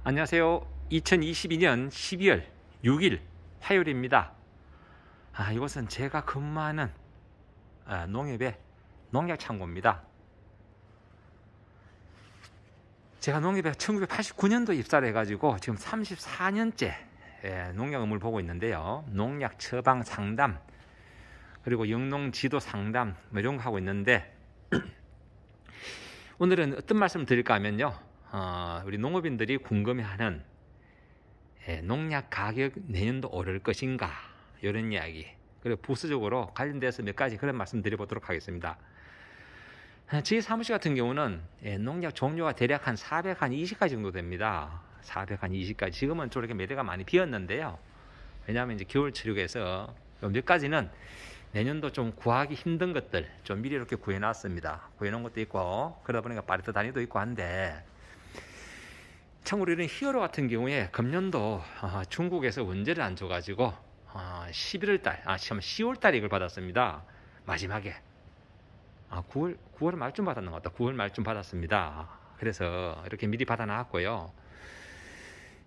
안녕하세요. 2022년 12월 6일 화요일입니다. 이곳은 제가 근무하는 농협의 농약창고입니다. 제가 농협에 1989년도 입사를 해가지고 지금 34년째 농약 업무를 보고 있는데요. 농약 처방 상담, 그리고 영농 지도 상담 이런 거 하고 있는데 오늘은 어떤 말씀을 드릴까 하면요. 우리 농업인들이 궁금해하는 농약 가격 내년도 오를 것인가 이런 이야기, 그리고 부수적으로 관련돼서 몇 가지 그런 말씀 드려보도록 하겠습니다. 저희 사무실 같은 경우는 농약 종류가 대략 한 420가지 정도 됩니다. 420가지. 지금은 저렇게 매대가 많이 비었는데요. 왜냐하면 이제 겨울철육에서 몇 가지는 내년도 좀 구하기 힘든 것들 좀 미리 이렇게 구해놨습니다. 구해놓은 것도 있고, 그러다 보니까 파레트 단위도 있고 한데, 참고로 이런 히어로 같은 경우에 금년도 중국에서 원재를 안 줘가지고 10월 달에 이걸 받았습니다. 마지막에 9월 말쯤 받았는 것 같다. 9월 말쯤 받았습니다. 그래서 이렇게 미리 받아놨고요.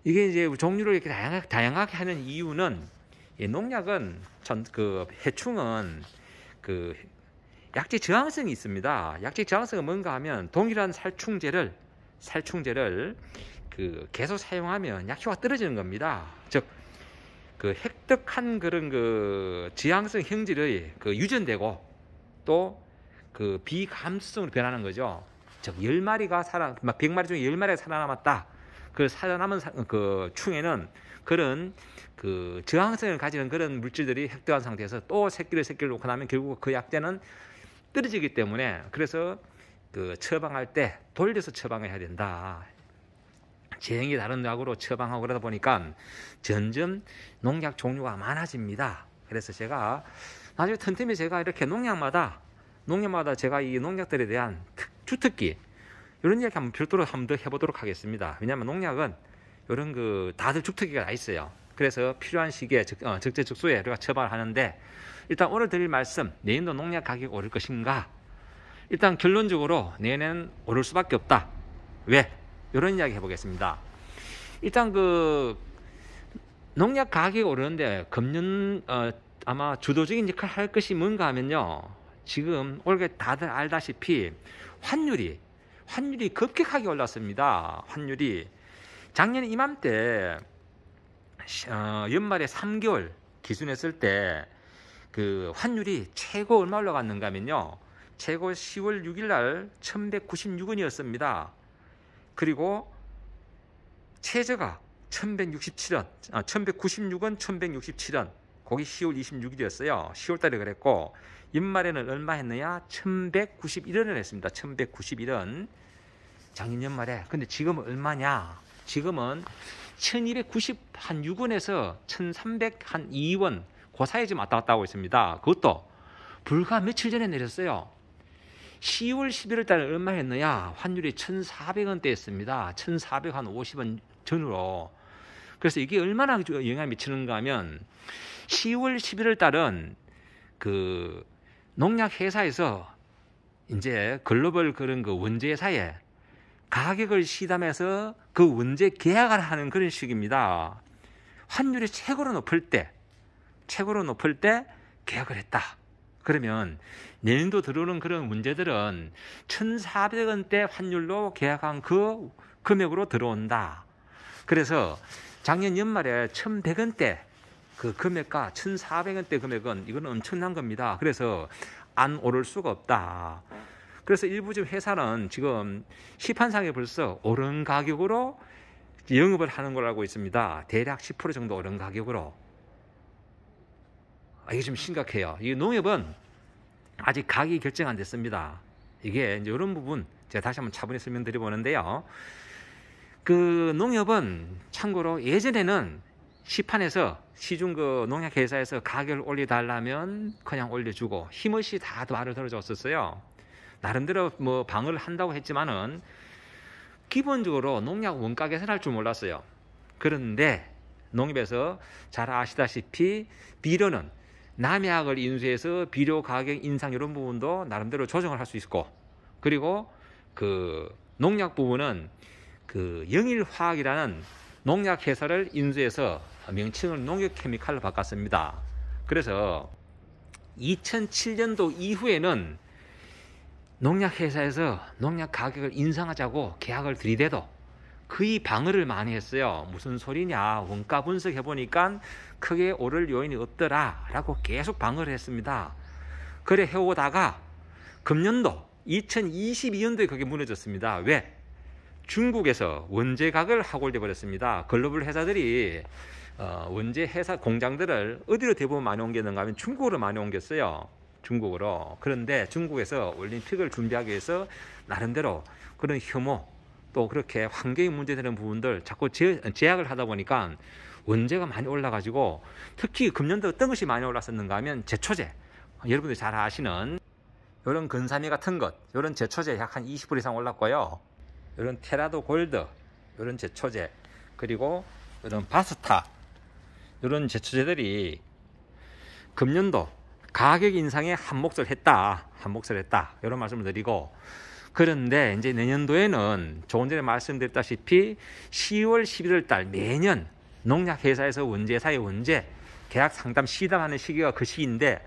이게 이제 종류를 이렇게 다양하게 하는 이유는, 농약은 해충은 약재 저항성이 있습니다. 약재 저항성은 뭔가 하면 동일한 살충제를 계속 사용하면 약효가 떨어지는 겁니다. 즉, 획득한 그런 지향성 형질의 유전되고 또 비감수성으로 변하는 거죠. 즉, 100마리 중에 10마리가 살아남았다. 그 살아남은 충에는 그런 저항성을 가지는 그런 물질들이 획득한 상태에서 또 새끼를 놓고 나면 결국 그 약재는 떨어지기 때문에, 그래서 처방할 때 돌려서 처방을 해야 된다. 제형이 다른 약으로 처방하고 그러다 보니까 점점 농약 종류가 많아집니다. 그래서 제가 나중에 틈틈이 제가 이렇게 농약마다 제가 이 농약들에 대한 주특기 이런 이야기 한번 별도로 한번 더 해보도록 하겠습니다. 왜냐하면 농약은 이런 다들 주특기가 다 있어요. 그래서 필요한 시기에 적재적소에 우리가 처방을 하는데, 일단 오늘 드릴 말씀, 내년도 농약 가격이 오를 것인가? 일단 결론적으로 내년엔 오를 수밖에 없다. 왜? 이런 이야기 해보겠습니다. 일단 농약 가격이 오르는데 금년 아마 주도적인 역할을 할 것이 뭔가 하면요, 지금 올해 다들 알다시피 환율이 급격하게 올랐습니다. 환율이 작년 이맘때 연말에 3개월 기준했을 때 환율이 최고 얼마 올라갔는가 하면요, 최고 10월 6일 날 1196원이었습니다. 그리고 최저가 1167원, 1196원, 1167원. 거기 10월 26일이었어요. 10월 달에 그랬고, 연말에는 얼마 했느냐? 1191원을 했습니다. 1191원. 작년 연말에. 근데 지금은 얼마냐? 지금은 1296원에서 1302원. 그 사이에 지금 왔다 갔다 하고 있습니다. 그것도 불과 며칠 전에 내렸어요. 10월 11월 달에 얼마 했느냐? 환율이 1,400원대였습니다. 1,450원 전후로. 그래서 이게 얼마나 영향을 미치는가 하면, 10월 11월 달은 농약 회사에서 이제 글로벌 그런 원재 회사에 가격을 시담해서 원재 계약을 하는 그런 식입니다. 환율이 최고로 높을 때 계약을 했다. 그러면 내년도 들어오는 그런 문제들은 1,400원대 환율로 계약한 그 금액으로 들어온다. 그래서 작년 연말에 1,100원대 금액과 1,400원대 금액은 이건 엄청난 겁니다. 그래서 안 오를 수가 없다. 그래서 일부 지금 회사는 지금 시판상에 벌써 오른 가격으로 영업을 하는 걸 알고 있습니다. 대략 10% 정도 오른 가격으로. 이게 좀 심각해요. 이 농협은 아직 가격이 결정 안 됐습니다. 이게 이제 이런 부분 제가 다시 한번 차분히 설명드려보는데요. 농협은 참고로 예전에는 시판에서 시중 농약 회사에서 가격을 올려달라면 그냥 올려주고 힘없이 다 말을 들어줬었어요. 나름대로 방어를 한다고 했지만은 기본적으로 농약 원가 계산할 줄 몰랐어요. 그런데 농협에서 잘 아시다시피 비료는 남약을 인수해서 비료 가격 인상 이런 부분도 나름대로 조정을 할 수 있고, 그리고 농약 부분은 그 영일화학이라는 농약 회사를 인수해서 명칭을 농협케미칼로 바꿨습니다. 그래서 2007년도 이후에는 농약 회사에서 농약 가격을 인상하자고 계약을 들이대도 거의 방어를 많이 했어요. 무슨 소리냐, 원가 분석해 보니까 크게 오를 요인이 없더라 라고 계속 방어를 했습니다. 그래 해오다가 금년도 2022년도에 그게 무너졌습니다. 왜? 중국에서 원재 가격을 하골돼 버렸습니다. 글로벌 회사들이 원재 회사 공장들을 어디로 대부분 많이 옮겼는가 하면 중국으로 많이 옮겼어요. 중국으로. 그런데 중국에서 올림픽을 준비하기 위해서 나름대로 그런 혐오 또 그렇게 환경에 문제되는 부분들 자꾸 제약을 하다 보니까 원재가 많이 올라가지고 특히 금년도 어떤 것이 많이 올랐었는가 하면 제초제, 여러분들이 잘 아시는 이런 근사미 같은 것, 이런 제초제 약 한 20% 이상 올랐고요. 이런 테라도 골드, 이런 제초제, 그리고 이런 바스타, 이런 제초제들이 금년도 가격 인상에 한 몫을 했다. 이런 말씀을 드리고, 그런데 이제 내년도에는 조금 전에 말씀드렸다시피 10월, 11월 달 매년 농약회사에서 원재사의 원재 계약 상담 시담하는 시기가 그 시기인데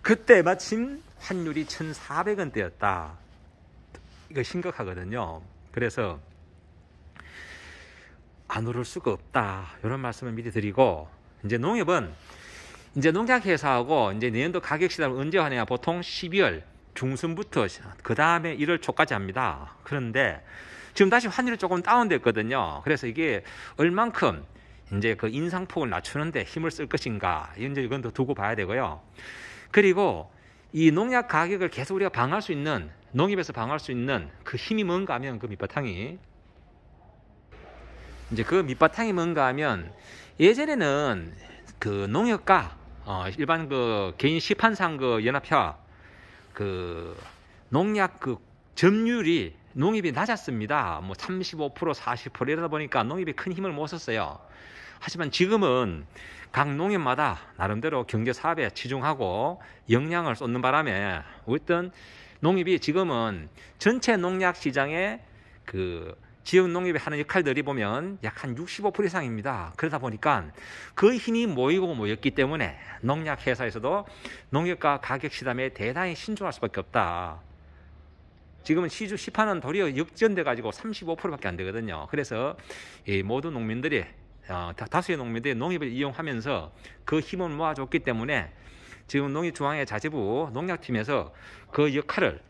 그때 마침 환율이 1,400원대였다. 이거 심각하거든요. 그래서 안 오를 수가 없다. 이런 말씀을 미리 드리고, 이제 농협은 이제 농약회사하고 이제 내년도 가격 시담을 언제 하냐? 보통 12월 중순부터 그 다음에 1월 초까지 합니다. 그런데 지금 다시 환율이 조금 다운됐거든요. 그래서 이게 얼만큼 이제 그 인상폭을 낮추는데 힘을 쓸 것인가, 이제 이건 더 두고 봐야 되고요. 그리고 이 농약 가격을 계속 우리가 방어할 수 있는, 농협에서 방어할 수 있는 그 힘이 뭔가 하면 그 밑바탕이, 이제 그 밑바탕이 뭔가 하면 예전에는 그 농협과 일반 그 개인 시판상 그 연합회와 그 농약 그 점유율이 농협이 낮았습니다. 뭐 35%, 40% 이러다 보니까 농협이 큰 힘을 못 썼어요. 하지만 지금은 각 농협마다 나름대로 경제 사업에 치중하고 역량을 쏟는 바람에 어떤 농협이 지금은 전체 농약 시장에 그 지역 농협이 하는 역할들이 보면 약 한 65% 이상입니다. 그러다 보니까 그 힘이 모였기 때문에 농약 회사에서도 농협과 가격 시담에 대단히 신중할 수밖에 없다. 지금은 시판은 도리어 역전돼 가지고 35%밖에 안 되거든요. 그래서 이 모든 농민들이 다수의 농민들이 농협을 이용하면서 그 힘을 모아줬기 때문에 지금 농협중앙회 자재부 농약팀에서 그 역할을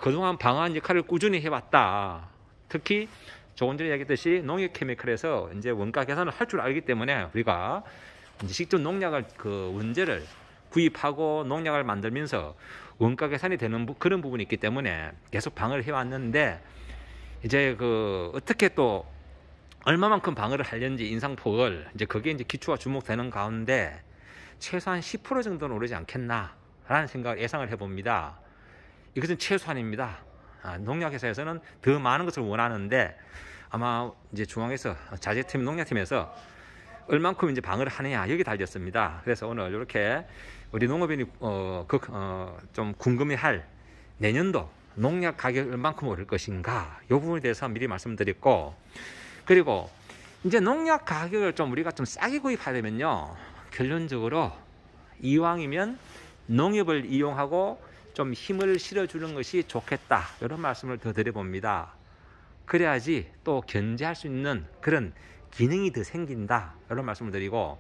그동안 방어한 역할을 꾸준히 해왔다. 특히 조금 전에 얘기했듯이 농협케미칼에서 이제 원가 계산을 할 줄 알기 때문에 우리가 이제 직접 농약을 그 원재를 구입하고 농약을 만들면서 원가 계산이 되는 그런 부분이 있기 때문에 계속 방어를 해왔는데, 이제 그 어떻게 또 얼마만큼 방어를 하려는지 인상폭을 이제 그게 이제 기초가 주목되는 가운데 최소한 10% 정도는 오르지 않겠나라는 생각을 예상을 해봅니다. 이것은 최소한입니다. 농약회사에서는 더 많은 것을 원하는데 아마 이제 중앙에서 자재팀 농약팀에서 얼만큼 이제 방어를 하느냐 여기 달렸습니다. 그래서 오늘 이렇게 우리 농업인이 좀 궁금해할 내년도 농약 가격 얼만큼 오를 것인가 이 부분에 대해서 미리 말씀드렸고, 그리고 이제 농약 가격을 좀 우리가 좀 싸게 구입하려면요, 결론적으로 이왕이면 농협을 이용하고 좀 힘을 실어주는 것이 좋겠다, 이런 말씀을 더 드려봅니다. 그래야지 또 견제할 수 있는 그런 기능이 더 생긴다, 이런 말씀을 드리고,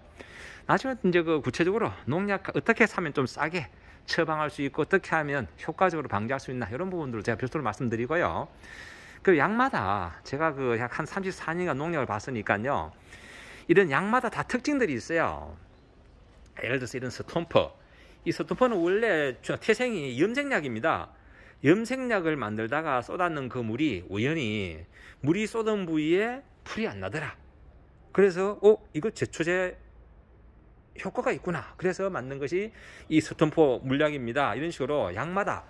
나중에 이제 그 구체적으로 농약 어떻게 사면 좀 싸게 처방할 수 있고 어떻게 하면 효과적으로 방지할 수 있나, 이런 부분들을 제가 별도로 말씀드리고요. 그 약마다 제가 그 약 한 34년간 농약을 봤으니까요, 이런 약마다 다 특징들이 있어요. 예를 들어서 이런 스톰퍼, 이 스톰퍼는 원래 태생이 염색약입니다. 염색약을 만들다가 쏟았는 그 물이 우연히 물이 쏟은 부위에 풀이 안 나더라. 그래서 이거 제초제 효과가 있구나. 그래서 만든 것이 이 스톰퍼 물약입니다. 이런 식으로 약마다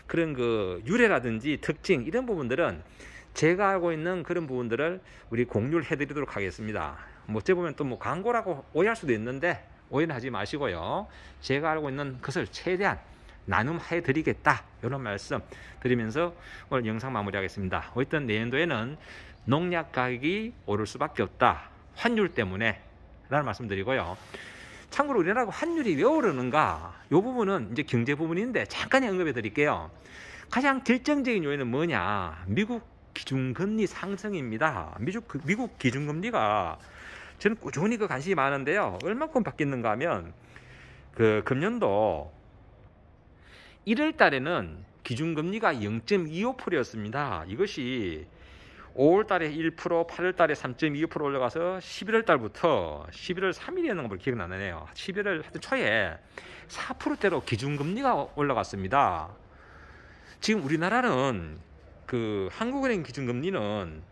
그런 그 유래라든지 특징, 이런 부분들은 제가 알고 있는 그런 부분들을 우리 공유를 해드리도록 하겠습니다. 뭐 어째 보면 또 뭐 광고라고 오해할 수도 있는데 오해는 하지 마시고요. 제가 알고 있는 것을 최대한 나눔해 드리겠다, 이런 말씀 드리면서 오늘 영상 마무리하겠습니다. 어쨌든 내년도에는 농약 가격이 오를 수밖에 없다. 환율 때문에 라는 말씀드리고요. 참고로 우리나라가 환율이 왜 오르는가, 이 부분은 이제 경제 부분인데 잠깐 언급해 드릴게요. 가장 결정적인 요인은 뭐냐, 미국 기준금리 상승입니다. 미국 기준금리가 저는 꾸준히 그 관심이 많은데요. 얼마큼 바뀌는가 하면 그 금년도 1월 달에는 기준금리가 0.25%였습니다. 이것이 5월 달에 1%, 8월 달에 3.25% 올라가서 11월 달부터 11월 3일이었는 걸 기억 나네요. 11월 초에 4%대로 기준금리가 올라갔습니다. 지금 우리나라는 그 한국은행 기준금리는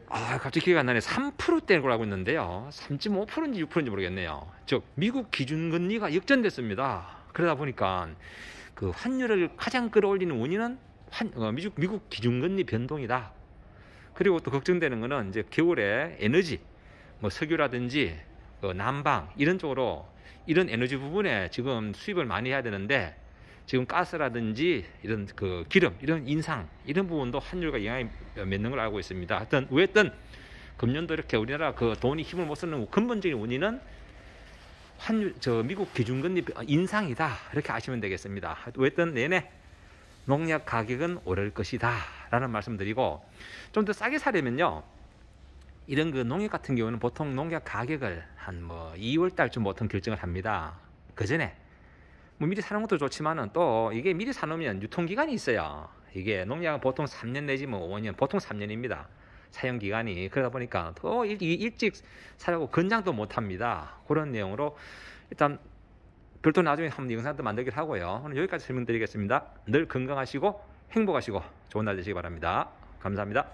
갑자기 기억이 안 나네. 3%대인 걸 알고 있는데요. 3.5%인지 6%인지 모르겠네요. 즉 미국 기준금리가 역전됐습니다. 그러다 보니까 그 환율을 가장 끌어올리는 원인은 미국 기준금리 변동이다. 그리고 또 걱정되는 거는 이제 겨울에 에너지, 뭐 석유라든지 난방 이런 쪽으로 이런 에너지 부분에 지금 수입을 많이 해야 되는데 지금 가스라든지 이런 그 기름, 이런 인상 이런 부분도 환율과 영향이 맺는 걸 알고 있습니다. 하여튼 왜든 금년도 이렇게 우리나라 그 돈이 힘을 못 쓰는 근본적인 원인은 미국 기준금리 인상이다. 이렇게 아시면 되겠습니다. 왜든 내내 농약 가격은 오를 것이다 라는 말씀드리고, 좀 더 싸게 사려면요, 이런 그 농약 같은 경우는 보통 농약 가격을 한 뭐 2월 달쯤 보통 결정을 합니다. 그 전에 뭐 미리 사는 것도 좋지만은 또 이게 미리 사놓으면 유통기간이 있어요. 이게 농약은 보통 3년 내지 뭐 5년, 보통 3년입니다. 사용기간이. 그러다 보니까 더 일찍 사려고 권장도 못합니다. 그런 내용으로 일단 별도 나중에 한번 영상도 만들기를 하고요. 오늘 여기까지 설명드리겠습니다. 늘 건강하시고 행복하시고 좋은 날 되시기 바랍니다. 감사합니다.